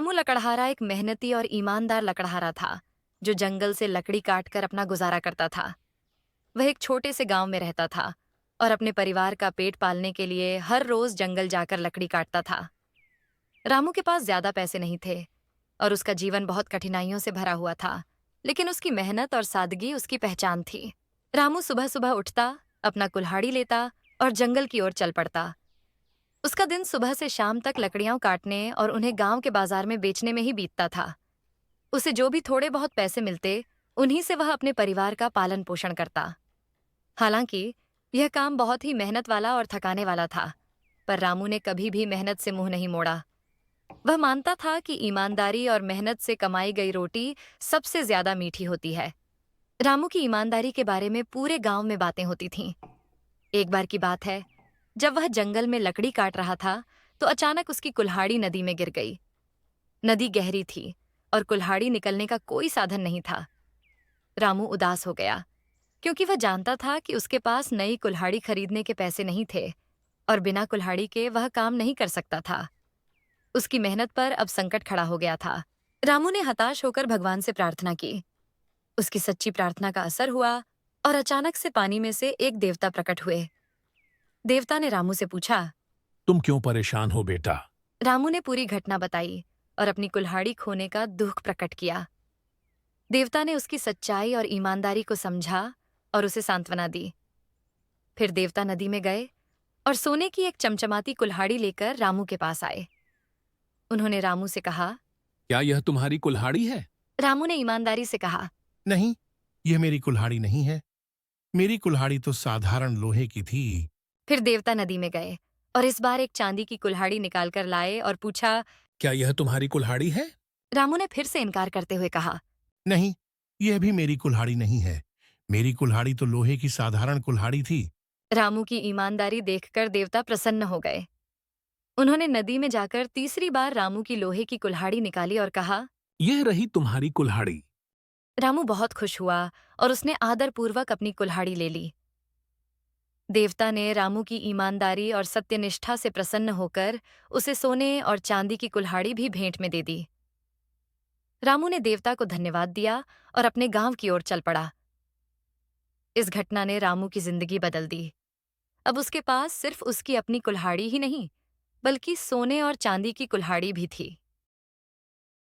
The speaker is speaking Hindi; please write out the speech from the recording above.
रामू लकड़हारा एक मेहनती और ईमानदार लकड़हारा था, जो जंगल से लकड़ी काटकर अपना गुजारा करता था। वह एक छोटे से गांव में रहता था और अपने परिवार का पेट पालने के लिए हर रोज जंगल जाकर लकड़ी काटता था। रामू के पास ज्यादा पैसे नहीं थे और उसका जीवन बहुत कठिनाइयों से भरा हुआ था, लेकिन उसकी मेहनत और सादगी उसकी पहचान थी। रामू सुबह सुबह उठता, अपना कुल्हाड़ी लेता और जंगल की ओर चल पड़ता। उसका दिन सुबह से शाम तक लकड़ियां काटने और उन्हें गांव के बाजार में बेचने में ही बीतता था। उसे जो भी थोड़े बहुत पैसे मिलते, उन्हीं से वह अपने परिवार का पालन पोषण करता। हालांकि यह काम बहुत ही मेहनत वाला और थकाने वाला था, पर रामू ने कभी भी मेहनत से मुंह नहीं मोड़ा। वह मानता था कि ईमानदारी और मेहनत से कमाई गई रोटी सबसे ज्यादा मीठी होती है। रामू की ईमानदारी के बारे में पूरे गांव में बातें होती थीं। एक बार की बात है, जब वह जंगल में लकड़ी काट रहा था, तो अचानक उसकी कुल्हाड़ी नदी में गिर गई। नदी गहरी थी और कुल्हाड़ी निकलने का कोई साधन नहीं था। रामू उदास हो गया, क्योंकि वह जानता था कि उसके पास नई कुल्हाड़ी खरीदने के पैसे नहीं थे और बिना कुल्हाड़ी के वह काम नहीं कर सकता था। उसकी मेहनत पर अब संकट खड़ा हो गया था। रामू ने हताश होकर भगवान से प्रार्थना की। उसकी सच्ची प्रार्थना का असर हुआ और अचानक से पानी में से एक देवता प्रकट हुए। देवता ने रामू से पूछा। तुम क्यों परेशान हो बेटा? रामू ने पूरी घटना बताई और अपनी कुल्हाड़ी खोने का दुख प्रकट किया। देवता ने उसकी सच्चाई और ईमानदारी को समझा और उसे सांत्वना दी। फिर देवता नदी में गए और सोने की एक चमचमाती कुल्हाड़ी लेकर रामू के पास आए। उन्होंने रामू से कहा। क्या यह तुम्हारी कुल्हाड़ी है? रामू ने ईमानदारी से कहा। नहीं, यह मेरी कुल्हाड़ी नहीं है। मेरी कुल्हाड़ी तो साधारण लोहे की थी। फिर देवता नदी में गए और इस बार एक चांदी की कुल्हाड़ी निकालकर लाए और पूछा। क्या यह तुम्हारी कुल्हाड़ी है? रामू ने फिर से इनकार करते हुए कहा। नहीं, यह भी मेरी कुल्हाड़ी नहीं है। मेरी कुल्हाड़ी तो लोहे की साधारण कुल्हाड़ी थी। रामू की ईमानदारी देखकर देवता प्रसन्न हो गए। उन्होंने नदी में जाकर तीसरी बार रामू की लोहे की कुल्हाड़ी निकाली और कहा। यह रही तुम्हारी कुल्हाड़ी। रामू बहुत खुश हुआ और उसने आदरपूर्वक अपनी कुल्हाड़ी ले ली। देवता ने रामू की ईमानदारी और सत्यनिष्ठा से प्रसन्न होकर उसे सोने और चांदी की कुल्हाड़ी भी भेंट में दे दी। रामू ने देवता को धन्यवाद दिया और अपने गांव की ओर चल पड़ा। इस घटना ने रामू की जिंदगी बदल दी। अब उसके पास सिर्फ उसकी अपनी कुल्हाड़ी ही नहीं, बल्कि सोने और चांदी की कुल्हाड़ी भी थी।